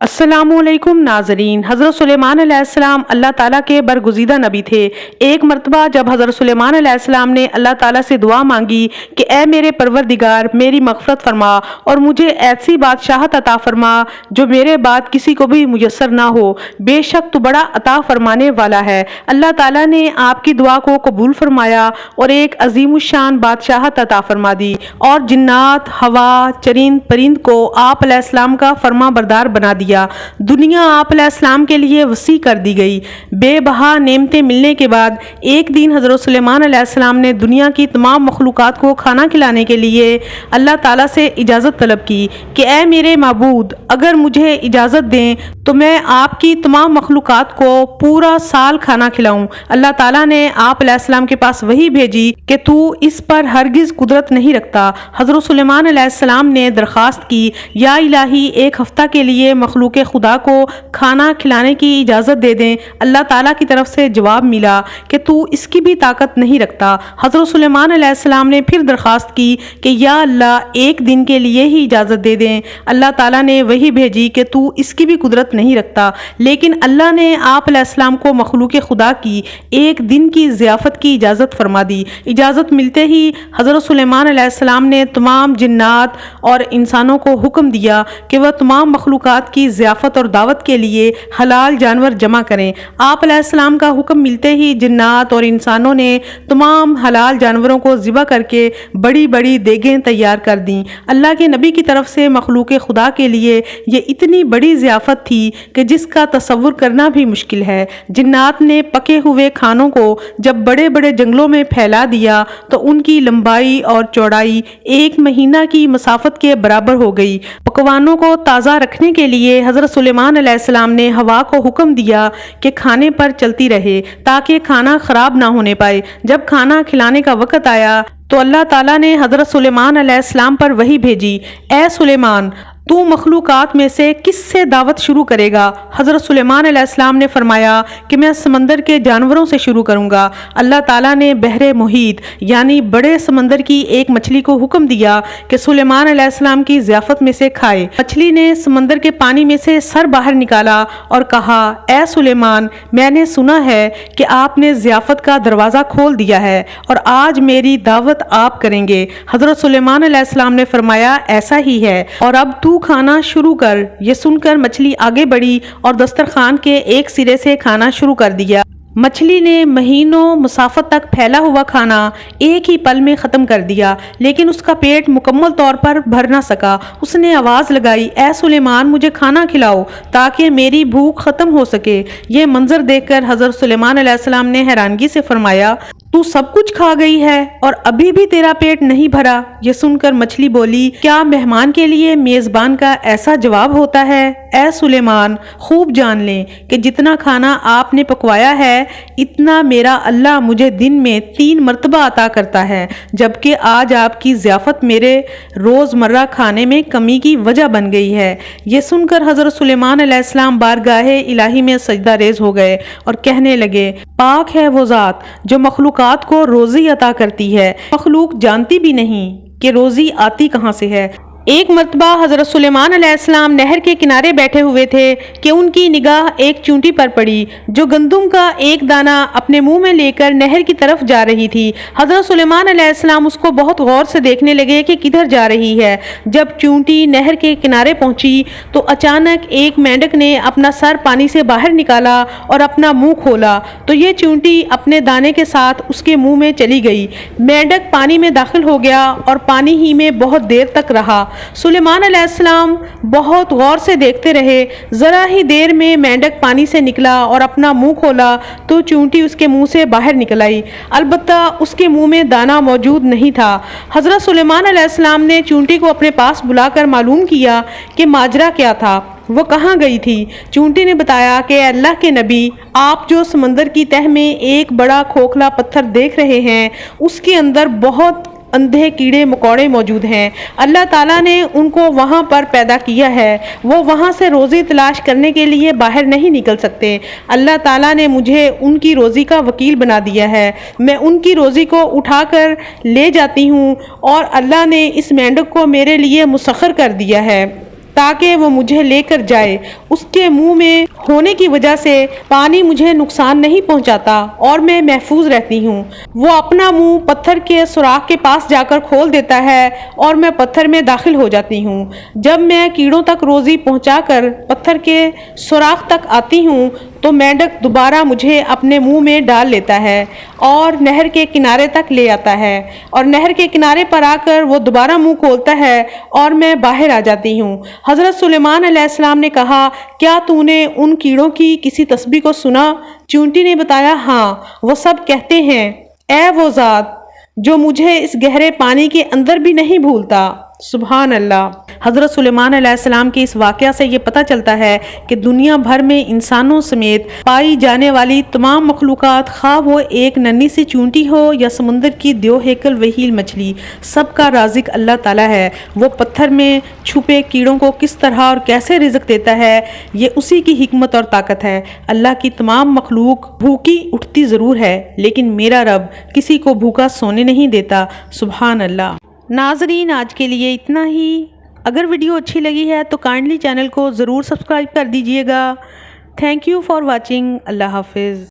السلام علیکم ناظرین۔ حضرت سلیمان علیہ السلام اللہ تعالیٰ کے برگزیدہ نبی تھے۔ ایک مرتبہ جب حضرت سلیمان علیہ السلام نے اللہ تعالیٰ سے دعا مانگی کہ اے میرے پروردگار میری مغفرت فرما اور مجھے ایسی بادشاہت عطا فرما جو میرے بعد کسی کو بھی میسر نہ ہو، بے شک تو بڑا عطا فرمانے والا ہے، اللہ تعالیٰ نے آپ کی دعا کو قبول فرمایا اور ایک عظیم الشان بادشاہت عطا فرما دی اور جنات، ہوا، چرند پرند کو آپ علیہ السلام کا فرما بردار بنا دیا۔ دنیا آپ علیہ السلام کے لیے وسیع کر دی گئی۔ بے بہا نعمتیں ملنے کے بعد ایک دن حضرت سلیمان علیہ السلام نے دنیا کی تمام مخلوقات کو کھانا کھلانے کے لیے اللہ تعالیٰ سے اجازت طلب کی کہ اے میرے معبود، اگر مجھے اجازت دیں تو میں آپ کی تمام مخلوقات کو پورا سال کھانا کھلاؤں۔ اللہ تعالیٰ نے آپ علیہ السلام کے پاس وحی بھیجی کہ تو اس پر ہرگز قدرت نہیں رکھتا۔ حضرت سلیمان علیہ السلام نے درخواست کی یا الہی ایک ہفتہ کے لیے مخلوق خدا کو کھانا کھلانے کی اجازت دے دیں۔ اللہ تعالیٰ کی طرف سے جواب ملا کہ تو اس کی بھی طاقت نہیں رکھتا۔ حضرت سلیمان علیہ السلام نے پھر درخواست کی کہ یا اللہ ایک دن کے لیے ہی اجازت دے دیں۔ اللہ تعالیٰ نے وحی بھیجی کہ تو اس کی بھی قدرت نہیں رکھتا، لیکن اللہ نے آپ علیہ السلام کو مخلوق خدا کی ایک دن کی ضیافت کی اجازت فرما دی۔ اجازت ملتے ہی حضرت سلیمان علیہ السلام نے تمام جنات اور انسانوں کو حکم دیا کہ وہ تمام مخلوقات کی ضیافت اور دعوت کے لیے حلال جانور جمع کریں۔ آپ علیہ السلام کا حکم ملتے ہی جنات اور انسانوں نے تمام حلال جانوروں کو ذبح کر کے بڑی بڑی دیگیں تیار کر دیں۔ اللہ کے نبی کی طرف سے مخلوق خدا کے لیے یہ اتنی بڑی ضیافت تھی کہ جس کا تصور کرنا بھی مشکل ہے۔ جنات نے پکے ہوئے کھانوں کو جب بڑے بڑے جنگلوں میں پھیلا دیا تو ان کی لمبائی اور چوڑائی 1 مہینہ کی مسافت کے برابر ہو گئی۔ پکوانوں کو تازہ رکھنے کے لیے حضرت سلیمان علیہ السلام نے ہوا کو حکم دیا کہ کھانے پر چلتی رہے تاکہ کھانا خراب نہ ہونے پائے۔ جب کھانا کھلانے کا وقت آیا تو اللہ تعالیٰ نے حضرت سلیمان علیہ السلام پر وحی بھیجی، اے سلیمان تو مخلوقات میں سے کس سے دعوت شروع کرے گا؟ حضرت سلیمان علیہ السلام نے فرمایا کہ میں سمندر کے جانوروں سے شروع کروں گا۔ اللہ تعالیٰ نے بحر محیط یعنی بڑے سمندر کی ایک مچھلی کو حکم دیا کہ سلیمان علیہ السلام کی ضیافت میں سے کھائے۔ مچھلی نے سمندر کے پانی میں سے سر باہر نکالا اور کہا، اے سلیمان میں نے سنا ہے کہ آپ نے ضیافت کا دروازہ کھول دیا ہے اور آج میری دعوت آپ کریں گے۔ حضرت سلیمان علیہ السلام نے فرمایا ایسا ہی ہے اور اب تو کھانا شروع کر۔ یہ سن کر مچھلی آگے بڑھی اور دسترخوان کے ایک سرے سے کھانا شروع کر دیا۔ مچھلی نے مہینوں مسافت تک پھیلا ہوا کھانا ایک ہی پل میں ختم کر دیا، لیکن اس کا پیٹ مکمل طور پر بھر نہ سکا۔ اس نے آواز لگائی، اے سلیمان مجھے کھانا کھلاؤ تاکہ میری بھوک ختم ہو سکے۔ یہ منظر دیکھ کر حضرت سلیمان علیہ السلام نے حیرانگی سے فرمایا، تو سب کچھ کھا گئی ہے اور ابھی بھی تیرا پیٹ نہیں بھرا؟ یہ سن کر مچھلی بولی، کیا مہمان کے لیے میزبان کا ایسا جواب ہوتا ہے؟ اے سلیمان خوب جان لیں کہ جتنا کھانا آپ نے پکوایا ہے اتنا میرا اللہ مجھے دن میں 3 مرتبہ عطا کرتا ہے، جبکہ آج آپ کی ضیافت میرے روزمرہ کھانے میں کمی کی وجہ بن گئی ہے۔ یہ سن کر حضرت سلیمان علیہ السلام بارگاہ الہی میں سجدہ ریز ہو گئے اور کہنے لگے، پاک ہے وہ ذات جو مخلوقات کو روزی عطا کرتی ہے، مخلوق جانتی بھی نہیں کہ روزی آتی کہاں سے ہے۔ ایک مرتبہ حضرت سلیمان علیہ السلام نہر کے کنارے بیٹھے ہوئے تھے کہ ان کی نگاہ ایک چونٹی پر پڑی جو گندم کا ایک دانہ اپنے منہ میں لے کر نہر کی طرف جا رہی تھی۔ حضرت سلیمان علیہ السلام اس کو بہت غور سے دیکھنے لگے کہ کدھر جا رہی ہے۔ جب چونٹی نہر کے کنارے پہنچی تو اچانک ایک مینڈک نے اپنا سر پانی سے باہر نکالا اور اپنا منہ کھولا تو یہ چونٹی اپنے دانے کے ساتھ اس کے منہ میں چلی گئی۔ مینڈک پانی میں داخل ہو گیا اور پانی ہی میں بہت دیر تک رہا۔ سلیمان علیہ السلام بہت غور سے دیکھتے رہے۔ ذرا ہی دیر میں مینڈک پانی سے نکلا اور اپنا منہ کھولا تو چونٹی اس کے منہ سے باہر نکل آئی، البتہ اس کے منہ میں دانہ موجود نہیں تھا۔ حضرت سلیمان علیہ السلام نے چونٹی کو اپنے پاس بلا کر معلوم کیا کہ ماجرا کیا تھا، وہ کہاں گئی تھی۔ چونٹی نے بتایا کہ اللہ کے نبی آپ جو سمندر کی تہ میں ایک بڑا کھوکھلا پتھر دیکھ رہے ہیں اس کے اندر بہت اندھے کیڑے مکوڑے موجود ہیں۔ اللہ تعالیٰ نے ان کو وہاں پر پیدا کیا ہے، وہ وہاں سے روزی تلاش کرنے کے لیے باہر نہیں نکل سکتے۔ اللہ تعالیٰ نے مجھے ان کی روزی کا وکیل بنا دیا ہے، میں ان کی روزی کو اٹھا کر لے جاتی ہوں اور اللہ نے اس مینڈک کو میرے لیے مسخر کر دیا ہے۔ تاکہ وہ مجھے لے کر جائے۔ اس کے منہ میں ہونے کی وجہ سے پانی مجھے نقصان نہیں پہنچاتا اور میں محفوظ رہتی ہوں۔ وہ اپنا منہ پتھر کے سوراخ کے پاس جا کر کھول دیتا ہے اور میں پتھر میں داخل ہو جاتی ہوں۔ جب میں کیڑوں تک روزی پہنچا کر پتھر کے سوراخ تک آتی ہوں تو مینڈک دوبارہ مجھے اپنے منہ میں ڈال لیتا ہے اور نہر کے کنارے تک لے آتا ہے، اور نہر کے کنارے پر آ کر وہ دوبارہ منہ کھولتا ہے اور میں باہر آ جاتی ہوں۔ حضرت سلیمان علیہ السلام نے کہا، کیا تو نے ان کیڑوں کی کسی تسبیح کو سنا؟ چونٹی نے بتایا، ہاں، وہ سب کہتے ہیں، اے وہ ذات جو مجھے اس گہرے پانی کے اندر بھی نہیں بھولتا۔ سبحان اللہ۔ حضرت سلیمان علیہ السلام کے اس واقعہ سے یہ پتہ چلتا ہے کہ دنیا بھر میں انسانوں سمیت پائی جانے والی تمام مخلوقات، خواہ وہ ایک ننھی سی چونٹی ہو یا سمندر کی دیو ہیکل وہیل مچھلی، سب کا رازق اللہ تعالیٰ ہے۔ وہ پتھر میں چھپے کیڑوں کو کس طرح اور کیسے رزق دیتا ہے، یہ اسی کی حکمت اور طاقت ہے۔ اللہ کی تمام مخلوق بھوکی اٹھتی ضرور ہے، لیکن میرا رب کسی کو بھوکا سونے نہیں دیتا۔ سبحان اللہ۔ ناظرین، آج کے لیے اتنا ہی۔ اگر ویڈیو اچھی لگی ہے تو کائنڈلی چینل کو ضرور سبسکرائب کر دیجئے گا۔ Thank you for watching. اللہ حافظ۔